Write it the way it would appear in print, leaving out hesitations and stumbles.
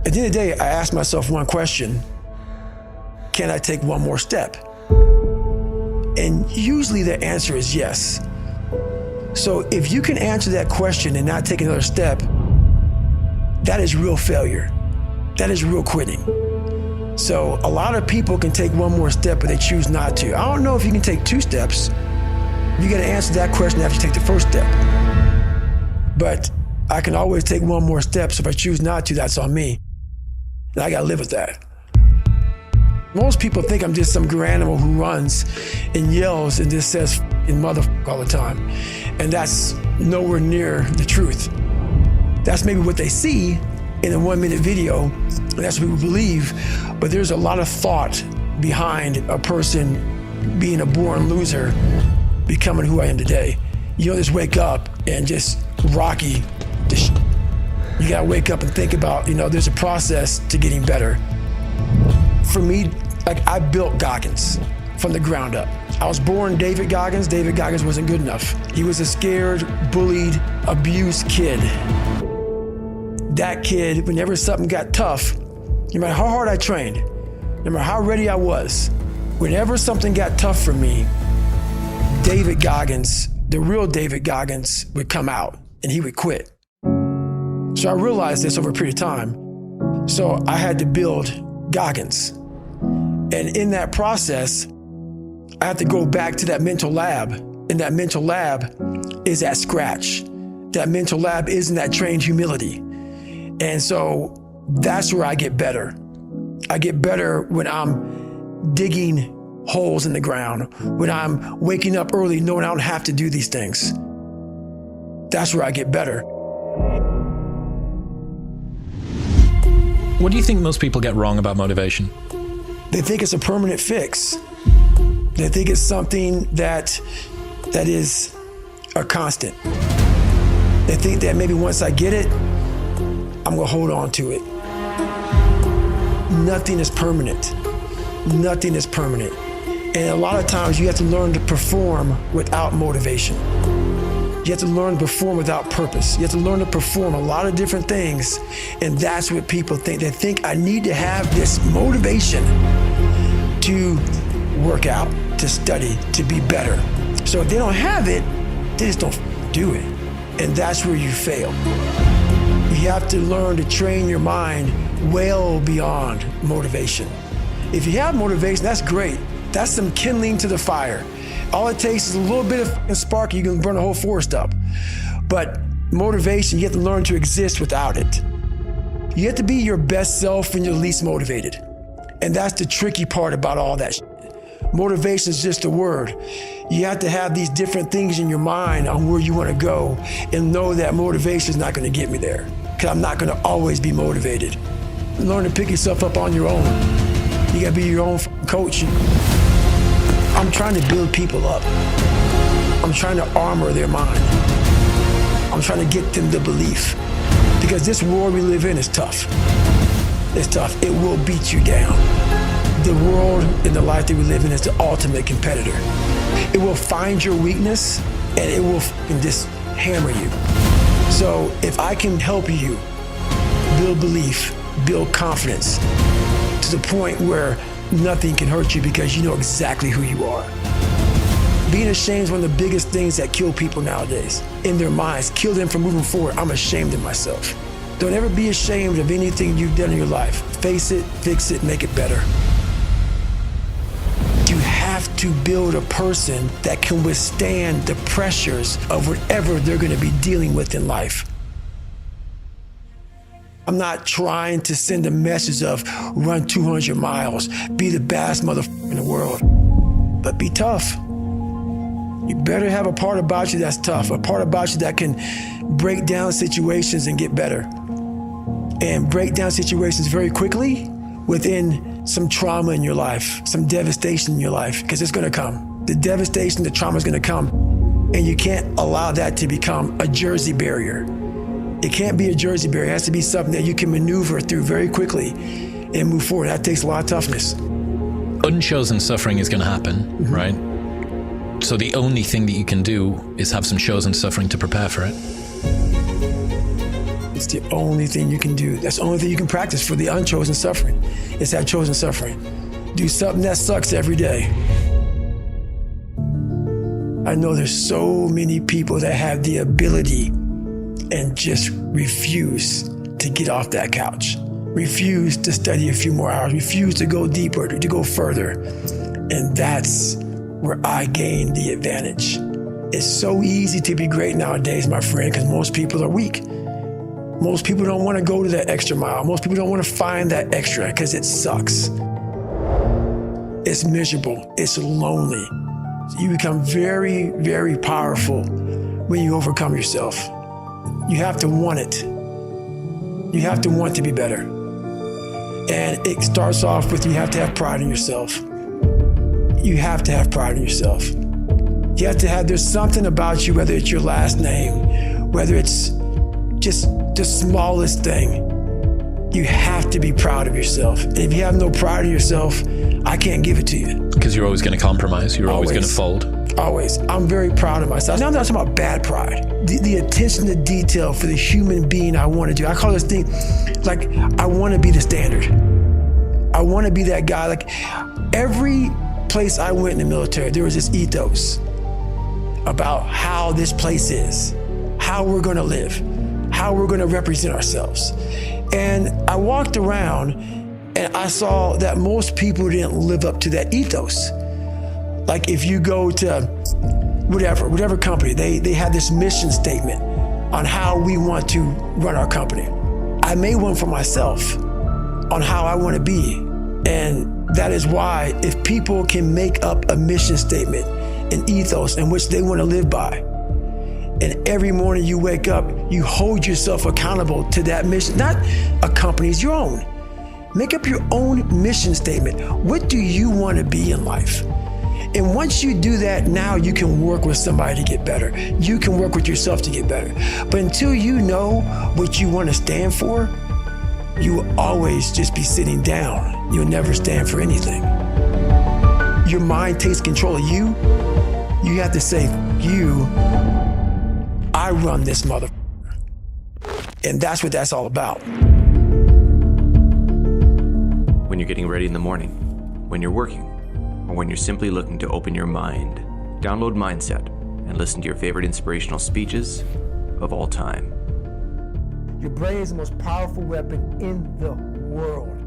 At the end of the day, I asked myself one question: can I take one more step? And usually the answer is yes. So if you can answer that question and not take another step, that is real failure. That is real quitting. So a lot of people can take one more step, but they choose not to. I don't know if you can take 2 steps. You got to answer that question after you take the first step. But I can always take one more step, so if I choose not to, that's on me. And I got to live with that. Most people think I'm just some animal who runs and yells and just says "f***ing motherfucker" all the time. And that's nowhere near the truth. That's maybe what they see in a 1-minute video, and that's what people believe. But there's a lot of thought behind a person being a born loser, becoming who I am today. You don't just wake up and just rocky. You gotta wake up and think about, there's a process to getting better. For me, I built Goggins from the ground up. I was born David Goggins. David Goggins wasn't good enough. He was a scared, bullied, abused kid. That kid, whenever something got tough, no matter how hard I trained, no matter how ready I was, whenever something got tough for me, David Goggins, the real David Goggins, would come out and he would quit. So I realized this over a period of time. So I had to build Goggins. And in that process, I had to go back to that mental lab. And that mental lab is at scratch. That mental lab is in that trained humility. And so that's where I get better. I get better when I'm digging holes in the ground, when I'm waking up early knowing I don't have to do these things. That's where I get better. What do you think most people get wrong about motivation? They think it's a permanent fix. They think it's something that is a constant. They think that maybe once I get it, I'm gonna hold on to it. Nothing is permanent. Nothing is permanent. And a lot of times you have to learn to perform without motivation. You have to learn to perform without purpose. You have to learn to perform a lot of different things. And that's what people think. They think I need to have this motivation to work out, to study, to be better. So if they don't have it, they just don't do it. And that's where you fail. You have to learn to train your mind well beyond motivation. If you have motivation, that's great. That's some kindling to the fire. All it takes is a little bit of spark, you can burn a whole forest up. But motivation, you have to learn to exist without it. You have to be your best self when you're least motivated. And that's the tricky part about all that shit. Motivation is just a word. You have to have these different things in your mind on where you want to go and know that motivation is not going to get me there, because I'm not going to always be motivated. Learn to pick yourself up on your own. You got to be your own coach. I'm trying to build people up. I'm trying to armor their mind. I'm trying to get them the belief. Because this world we live in is tough. It's tough. It will beat you down. The world and the life that we live in is the ultimate competitor. It will find your weakness and it will just hammer you. So if I can help you build belief, build confidence to the point where nothing can hurt you because you know exactly who you are. Being ashamed is one of the biggest things that kill people nowadays. In their minds, kill them from moving forward. I'm ashamed of myself. Don't ever be ashamed of anything you've done in your life. Face it, fix it, make it better. You have to build a person that can withstand the pressures of whatever they're going to be dealing with in life. I'm not trying to send a message of run 200 miles, be the baddest motherfucker in the world, but be tough. You better have a part about you that's tough, a part about you that can break down situations and get better. And break down situations very quickly within some trauma in your life, some devastation in your life, because it's gonna come. The devastation, the trauma is gonna come, and you can't allow that to become a Jersey barrier. It can't be a Jersey barrier. It has to be something that you can maneuver through very quickly and move forward. That takes a lot of toughness. Unchosen suffering is going to happen, right? So the only thing that you can do is have some chosen suffering to prepare for it. It's the only thing you can do. That's the only thing you can practice for the unchosen suffering. It's that chosen suffering. Do something that sucks every day. I know there's so many people that have the ability and just refuse to get off that couch, refuse to study a few more hours, refuse to go deeper, to go further. And that's where I gain the advantage. It's so easy to be great nowadays, my friend, because most people are weak. Most people don't want to go to that extra mile. Most people don't want to find that extra because it sucks. It's miserable. It's lonely. You become very, very powerful when you overcome yourself. You have to want it. You have to want to be better. And it starts off with you have to have pride in yourself. You have to have pride in yourself. You have to have, there's something about you, whether it's your last name, whether it's just the smallest thing, you have to be proud of yourself. And if you have no pride in yourself, I can't give it to you. Because you're always going to compromise. You're always going to fold. Always. I'm very proud of myself. Now I'm not talking about bad pride. The attention to detail for the human being I want to do. I call this thing, like, I want to be the standard. I want to be that guy. Like, every place I went in the military, there was this ethos about how this place is, how we're going to live, how we're going to represent ourselves. And I walked around and I saw that most people didn't live up to that ethos. Like, if you go to whatever company, they had this mission statement on how we want to run our company. I made one for myself on how I want to be. And that is why if people can make up a mission statement, an ethos in which they want to live by, and every morning you wake up, you hold yourself accountable to that mission, not a company's, your own. Make up your own mission statement. What do you want to be in life? And once you do that, now you can work with somebody to get better. You can work with yourself to get better. But until you know what you want to stand for, you will always just be sitting down. You'll never stand for anything. Your mind takes control of you. You have to say, I run this motherfucker. And that's what that's all about. When you're getting ready in the morning, when you're working, or when you're simply looking to open your mind, download Mindset and listen to your favorite inspirational speeches of all time. Your brain is the most powerful weapon in the world.